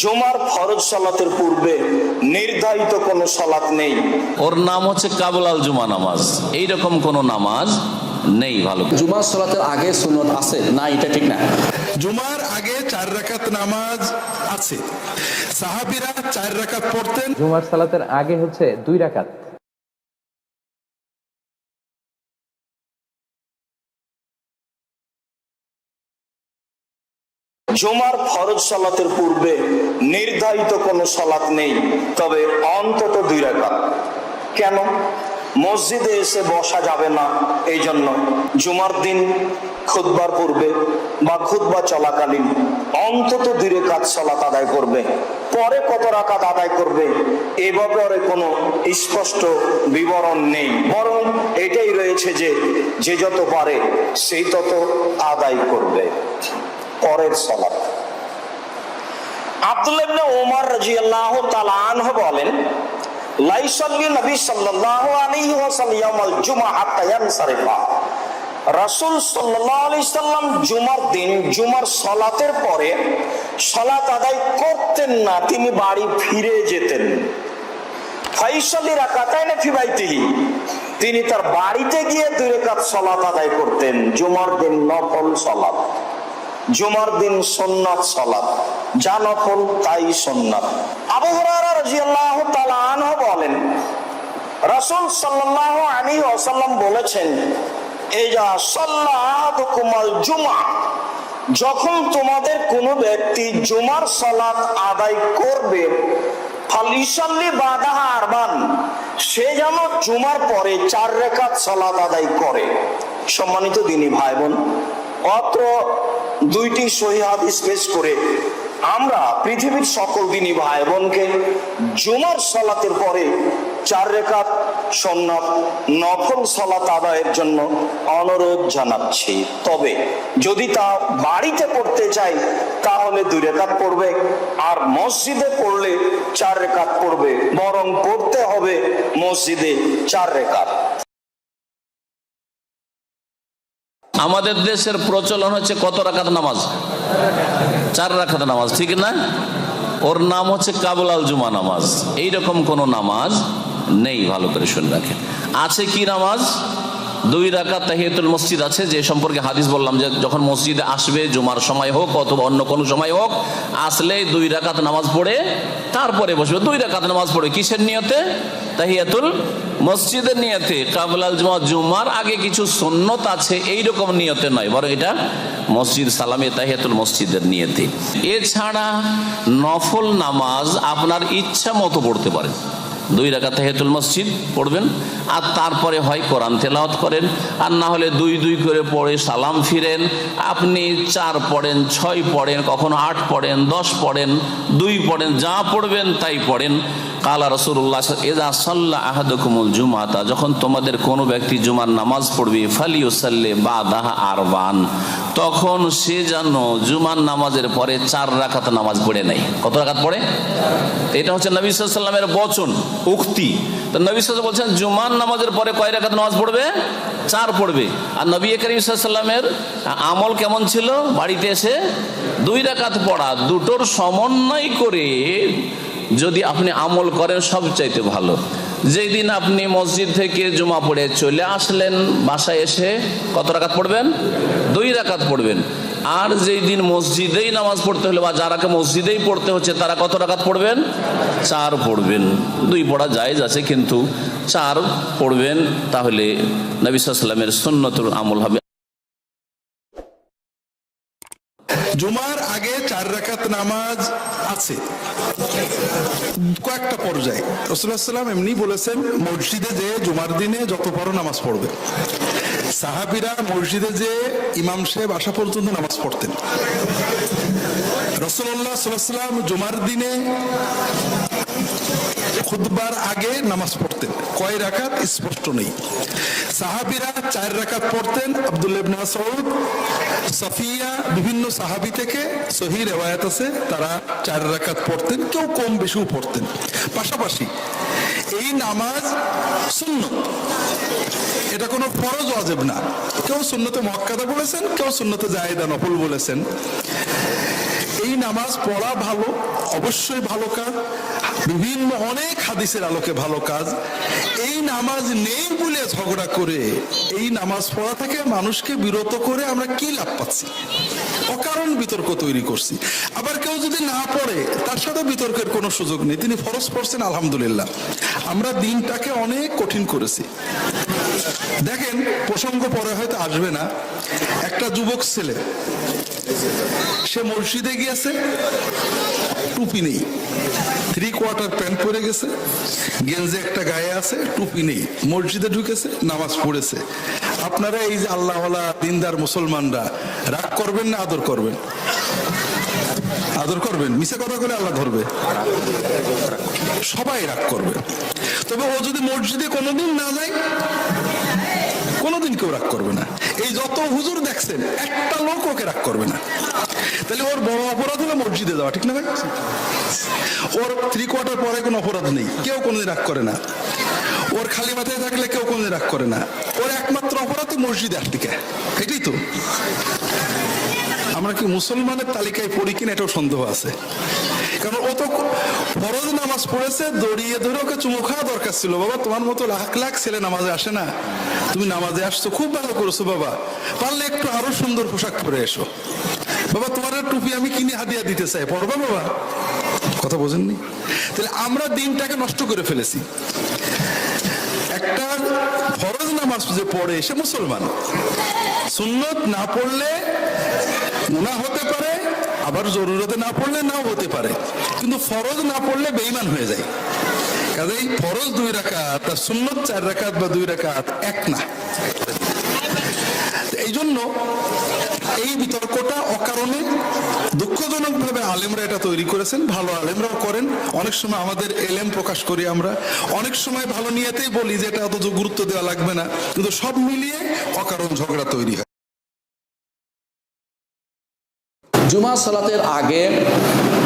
জুমার ফরজ সালাতের পূর্বে নির্ধারিত কোনো সালাত নেই। ওর নাম হচ্ছে কাবুলাল জুমা নামাজ। এইরকম কোনো নামাজ নেই। ভালো, জুমার সালাতের আগে সুন্নত আছে না, এটা ঠিক না। জুমার আগে 4 রাকাত নামাজ আছে। সাহাবীরা 4 রাকাত পড়তেন। জুমার সালাতের আগে হচ্ছে 2 রাকাত। জুমার ফরজ সালাতের পূর্বে নির্ধারিত কোনো সালাত নেই, তবে অন্তত 2 রাকাত। কেন? মসজিদে এসে বসা যাবে না, এই জন্য জুমার দিন খুতবার পূর্বে বা খুতবা চলাকালীন অন্তত 2 রাকাত সালাত আদায় করবে। পরে কত রাকাত আদায় করবে এ ব্যাপারে কোনো স্পষ্ট বিবরণ নেই, বরং এটাই রয়েছে যে যে যত পারে সেই তত আদায় করবে। পরের সালাত, আব্দুল্লাহ ইবনে ওমর রাদিয়াল্লাহু তাআলা আনহু বলেন, লা ইসাল্লি নবী সাল্লাল্লাহু আলাইহি ওয়াসাল্লাম ইয়াউমাল জুমআ হাত্তা ইয়ানসারিফা। রাসূল সাল্লাল্লাহু আলাইহি সাল্লাম জুমার দিন জুমার সালাতের পরে সালাত আদায় করতেন না, তিনি বাড়ি ফিরে যেতেন। ফাইসাল্লি রাকাতাইন ফি বাইতিহি, তিনি তার বাড়িতে গিয়ে 2 রাকাত সালাত আদায় করতেন। জুমার দিন নফল সালাত, জুমার দিন সুন্নাত সালাত, যা নফল তাই সুন্নাত। আবু হুরায়রা রাদিয়াল্লাহু তাআলা আনহু বলেন, রাসূল সাল্লাল্লাহু আলাইহি ওয়াসাল্লাম বলেছেন, ইজা সাল্লা আহাদুকুমাল জুমআ, যখন তোমাদের কোনো ব্যক্তি জুমার সালাত আদায় করবে, ফালিসাল্লি বাদাহা আরবান, সে যেন জুমার পরে 4 রাকাত সালাত আদায় করে। সম্মানিত দিনী ভাই বোন, অত্র 2টি সহিহ হাদিস পেশ করে আমরা পৃথিবীর সকল দিনী ভাই বোনকে জুমার সালাতের পরে 4 রাকাত সুন্নাত নফল সালাত আদায়ের জন্য অনুরোধ জানাচ্ছি। তবে যদি তা বাড়িতে পড়তে চাই তাহলে 2 রাকাত পড়বে, আর মসজিদে পড়লে 4 রাকাত পড়বে, বরং পড়তে হবে মসজিদে 4 রাকাত। আমাদের দেশের প্রচলন হচ্ছে কত রাকাত নামাজ? 4 রাকাত নামাজ, ঠিক না? ওর নাম হচ্ছে কাবুলাল জুমা নামাজ। এইরকম কোনো নামাজ নেই। ভালো করে শুনে রাখেন। আছে কি নামাজ? 2 রাকাত তাহিয়াতুল মসজিদ আছে, যে সম্পর্কে হাদিস বললাম যে যখন মসজিদে আসবে, জুমার সময় হোক অথবা অন্য কোনো সময় হোক, আসলে 2 রাকাত নামাজ পড়ে তারপরে বসবে। 2 রাকাত নামাজ পড়ে কিসের নিয়তে? তাহিয়াতুল মসজিদের নিয়তে। কাবুলাল জুমা, জুমার আগে কিছু সুন্নত আছে এইরকম নিয়তে নয়, বরং এটা মসজিদ সালামে তাহিয়াতুল মসজিদের নিয়তে। এছাড়া নফল নামাজ আপনার ইচ্ছা মতো পড়তে পারেন। 2 রাকাত তাহিয়াতুল মসজিদ পড়বেন, আর তারপরে হয় কোরআন তেলাওয়াত করেন, আর না হলে 2 করে পড়ে সালাম ফিরেন। আপনি 4 পড়েন, 6 পড়েন, কখনো 8 পড়েন, 10 পড়েন, 2 পড়েন, যা পড়বেন তাই পড়েন। কালা রাসূলুল্লাহ, ইযা সাল্লা আহাদুকুমুল জুমাতা, যখন তোমাদের কোনো ব্যক্তি জুমার নামাজ পড়বে, ফালিউসাল্লি বাদাহা আরবান, তখন সে যেন জুমার নামাজের পরে 4 রাকাত নামাজ পড়ে নেয়। কত রাকাত পড়ে? এটা হচ্ছে নবী সাল্লাল্লাহু আলাইহি ওয়াসাল্লামের বচন, উক্তি। তো নবী সাল্লাল্লাহু আলাইহি ওয়াসাল্লাম বলছেন জুমার নামাজের পরে কয় রাকাত নামাজ পড়বে? 4 পড়বে। আর নবী করিম সাল্লাল্লাহু আলাইহি ওয়াসাল্লামের আমল কেমন ছিল? বাড়িতে এসে 2 রাকাত পড়া। দুটোর সমন্বয় করে যদি আপনি আমল করেন সবচাইতে ভালো। যেই দিন আপনি মসজিদ থেকে জুমা পড়ে চলে আসলেন, বাসায় এসে কত রাকাত পড়বেন? 2 রাকাত পড়বেন। আর যেই দিন মসজিদেই নামাজ পড়তে হলে বা যারাকে মসজিদেই পড়তে হচ্ছে তারা কত রাকাত পড়বেন? 4 পড়বেন। 2 পড়া জায়েজ আছে, কিন্তু 4 পড়বেন, তাহলে নবী সাল্লাল্লাহু আলাইহি ওয়াসাল্লামের সুন্নতুল আমল হবে। জুমার আগে 4 রাকাত নামাজ আছে কয়েকটা পর্যায়ে। রাসূলুল্লাহ সাল্লাল্লাহু আলাইহি ওয়াসাল্লাম এমনি বলেছেন, মসজিদে যে জুমার দিনে যত বড় নামাজ পড়বে। সাহাবীরা মসজিদে যে ইমাম সাহেব আসা পর্যন্ত নামাজ পড়তেন। রাসূলুল্লাহ সাল্লাল্লাহু আলাইহি ওয়াসাল্লাম জুমার দিনে খুতবার আগে নামাজ পড়তেন। কয় রাকাত স্পষ্ট নেই। সাহাবীরা 4 রাকাত পড়তেন। আব্দুল্লাহ ইবনে মাসউদ, সাফিয়া, বিভিন্ন সাহাবী থেকে সহিহ riwayat আছে, তারা 4 রাকাত পড়তেন, কেউ কম বেশিও পড়তেন। পাশাপাশি এই নামাজ সুন্নত, এটা কোনো ফরজ ওয়াজিব না। কেউ সুন্নতে মুআক্কাদা বলেছেন, কেউ সুন্নতে জায়েদা নফল বলেছেন। এই নামাজ পড়া ভালো, অবশ্যই ভালো কাজ, বিভিন্ন অনেক হাদিসের আলোকে ভালো কাজ। এই নামাজ নেই বলে ঝগড়া করে এই নামাজ পড়া থেকে মানুষকে বিরত করে আমরা কি লাভ পাচ্ছি? অকারণ বিতর্ক তৈরি করছি। আবার কেউ যদি না পড়ে তার সাথে বিতর্কের কোনো সুযোগ নেই, তিনি ফরজ পড়ছেন, আলহামদুলিল্লাহ। আমরা দিনটাকে অনেক কঠিন করেছি। দেখেন, প্রসঙ্গ পরে হয়তো আসবে না, একটা যুবক ছেলে সে মসজিদে গিয়েছে, টুপি নেই, 3/4 প্যান্ট পরে গেছে, গেঞ্জি একটা গায়ে আছে, টুপি নেই, মসজিদে ঢুকেছে, নামাজ পড়েছে। আপনারা এই যে আল্লাহওয়ালা দিনদার মুসলমানরা রাগ করবেন না আদর করবেন? আদর করবেন। মিছে কথা বলে আল্লাহ ধরবে, সবাই রাগ করবে। তবে ও যদি মসজিদে কোনোদিন না যায়, কোনোদিন কেউ রাগ করবে না। এই যত হুজুর দেখছেন, একটা লোক ওকে রাগ করবে না। তাহলে ওর বড় অপরাধ হলো মসজিদে যাওয়া, ঠিক না ভাই? ওর 3/4 পরে কোনো অপরাধ নেই, কেউ কোনোদিন রাগ করে না। ওর খালি মাথায় থাকলে কেউ কোনোদিন রাগ করে না। ওর একমাত্র অপরাধ মসজিদে আসতে, এটাই তো। আমরা কি মুসলমানের তালিকায় পড়ি কিনা এটাও সন্দেহ আছে, কারণ ও তো ফরজ নামাজ পড়েছে, দড়িয়ে ধরে ওকে চুমু খাওয়া দরকার ছিল। বাবা, তোমার মতো লাখ লাখ ছেলে নামাজে আসে না, তুমি নামাজে আসছো, খুব ভালো করেছো বাবা, পারলে একটু আরো সুন্দর পোশাক পরে এসো। বাবা, তোমার টুপি আমি কিনে হাদিয়া দিতে চাই, পড়বা বাবা। কথা বোঝেননি? তাহলে আমরা দিনটাকে নষ্ট করে ফেলেছি। একটা ফরজ নামাজ যে পড়ে সে মুসলমান, সুন্নত না পড়লে গুনাহ হতে পারে, আবার জরুরতে না পড়লে নাও হতে পারে, কিন্তু ফরজ না পড়লে বেঈমান হয়ে যায়। কাজেই ফরজ 2 রাকাত আর সুন্নত 4 রাকাত বা 2 রাকাত এক না। এই জন্য এই বিতর্কটা অকারণে দুঃখজনক ভাবে আলেমরা এটা তৈরি করেছেন। ভালো আলেমরাও করেন, অনেক সময় আমাদের এলেম প্রকাশ করি আমরা, অনেক সময় ভালো নিয়েতেই বলি যে এটা অত গুরুত্ব দেওয়া লাগবে না, কিন্তু সব মিলিয়ে অকারণ ঝগড়া তৈরি হয়। জুমা সালাতের আগে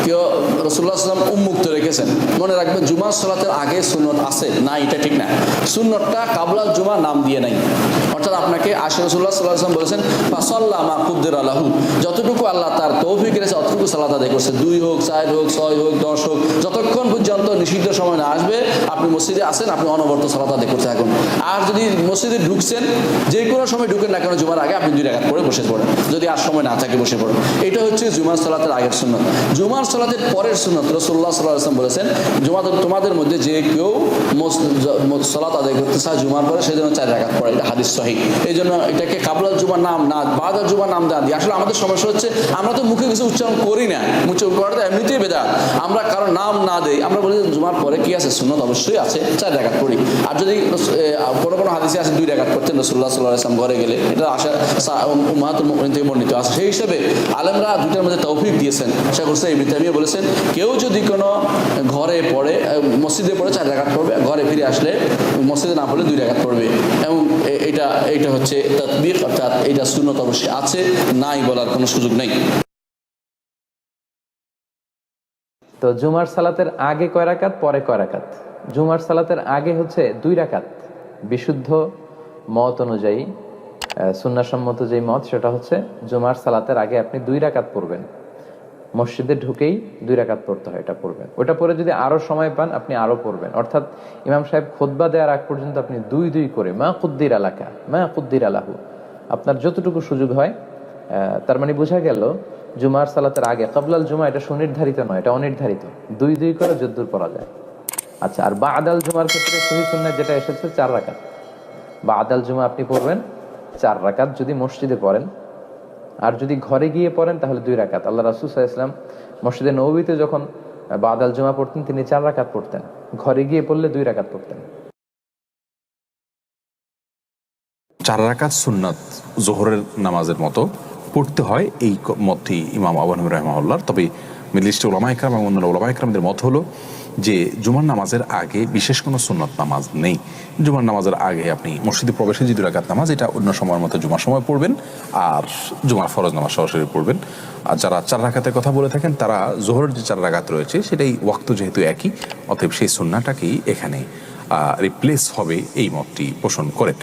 কেউ রাসূলুল্লাহ সাল্লাল্লাহু আলাইহি ওয়াসাল্লাম উন্মুক্ত রেখেছেন। মনে রাখবেন, জুমা সালাতের আগে সুন্নত আছে না, এটা ঠিক না। সুন্নতটা কাবলাল জুমা নাম দিয়ে নাই, অর্থাৎ আপনাকে রাসূলুল্লাহ সাল্লাল্লাহু আলাইহি ওয়াসাল্লাম বলেছেন ফাসাল্লা মা কুদ্দিরা লাহু, যতটুকু আল্লাহ তার তৌফিক দিয়েছে অতটুকু সালাত আদায় করছে। 2 হোক, 4 হোক, 6 হোক, 10 হোক, যতক্ষণ পর্যন্ত নিষিদ্ধ সময় না আসবে আপনি মসজিদে আসেন, আপনি অনবরত সালাত আদায় করতে থাকুন। আর যদি মসজিদে ঢুকছেন, যে কোনো সময় ঢুকেন না কেন, জুমার আগে আপনি 2 রাকাত পড়ে বসে পড়েন, যদি আর সময় না থাকে বসে পড়েন। এটা হচ্ছে জুমার সালাতের আগের সুন্নত। জুমার সালাতের পরের সুন্নত রাসূলুল্লাহ সাল্লাল্লাহু আলাইহি ওয়াসাল্লাম বলেছেন, তোমাদের মধ্যে যে কেউ সালাত আদায় করতে চায় জুমার পরে, সেই জন্য 4 রাকাত পড়ে। এটা হাদিস সহিহ। এই জন্য এটাকে কাবলাল জুমার নাম না, বাদাল জুমার নাম দেওয়া দিয়ে আসলে আমাদের সমস্যা হচ্ছে, আমরা তো মুখে কিছু উচ্চারণ করি না, উচ্চারণ করাটা এমনিতেই বেদাত। আমরা কারো নাম না দেই, আমরা বলি জুমার পরে কি আছে, সুন্নত অবশ্যই আছে, 4 রাকাত পড়ি। আর যদি কোনো হাদিসে আছে 2 রাকাত পড়তেন রাসূলুল্লাহ সাল্লাল্লাহু আলাইহি ওয়াসাল্লাম ঘরে গেলে, এটা আশা উম্মাহাতুল মুমিনিন থেকে বর্ণিত আছে। সেই হিসেবে আলেমরা দুইটার মধ্যে তৌফিক দিয়েছেন। শেখ হোসেন ইবনে তাইমিয়া বলেছেন, কেউ যদি কোনো ঘরে পড়ে, মসজিদে পড়ে 4 রাকাত পড়বে, ঘরে ফিরে আসলে মসজিদে না পড়লে 2 রাকাত পড়বে। এবং এটা হচ্ছে তাতবিক, অর্থাৎ এটা সুন্নত অবশ্যই আছে, নাই বলার কোনো সুযোগ নেই। তো জুমার সালাতের আগে কয় রাকাত, পরে কয় রাকাত? জুমার সালাতের আগে হচ্ছে 2 রাকাত। বিশুদ্ধ মত অনুযায়ী, সুন্নাহসম্মত যে মত, সেটা হচ্ছে জুমার সালাতের আগে আপনি 2 রাকাত পড়বেন। মসজিদে ঢুকেই 2 রাকাত পড়তে হয়, এটা পড়বেন। ওটা পরে যদি আরো সময় পান আপনি আরো পড়বেন, অর্থাৎ ইমাম সাহেব খুতবা দেওয়ার আগ পর্যন্ত আপনি 2 করে মা কুদ্দির আলাকা মা কুদ্দির আলাহু, আপনার যতটুকু সুযোগ হয়। তার মানে বোঝা গেল জুমার সালাতের আগে কাবলাল জুমা এটা সুনির্ধারিত নয়, এটা অনির্ধারিত। 2 করে যদ্দুর পড়া যায়। আচ্ছা, আর বাদাল জুমার ক্ষেত্রে সহিহ সুন্নাহ যেটা এসেছে 4 রাকাত। বাদাল জুমা আপনি পড়বেন 4 রাকাত যদি মসজিদে পড়েন, আর যদি ঘরে গিয়ে পড়েন তাহলে 2 রাকাত। আল্লাহ রাসূল সাল্লাল্লাহু আলাইহি ওয়াসাল্লাম মসজিদে নববীতে যখন বাদাল জুমা পড়তেন তিনি 4 রাকাত পড়তেন, ঘরে গিয়ে পড়লে 2 রাকাত পড়তেন। 4 রাকাত সুন্নাত যোহরের নামাজের মতো পড়তে হয়, এই মতটি ইমাম আবু হানিফা রাহিমাহুল্লাহর। তবে মিডল ইস্টের উলামা ইকরাম এবং অন্যান্য উলামা ইকরামদের মত হলো যে জুমার নামাজের আগে বিশেষ কোনো সুন্নত নামাজ নেই। জুমার নামাজের আগে আপনি মসজিদে প্রবেশে যে 2 রাকাত নামাজ, এটা অন্য সময়ের মতো জুমার সময় পড়বেন, আর জুমার ফরজ নামাজ সরাসরি পড়বেন। আর যারা 4 রাকাতের কথা বলে থাকেন তারা যোহরের যে 4 রাকাত রয়েছে সেটাই ওয়াক্ত যেহেতু একই, অতএব সেই সুন্নাহটাকেই এখানে রিপ্লেস হবে, এই মতটি পোষণ করেন।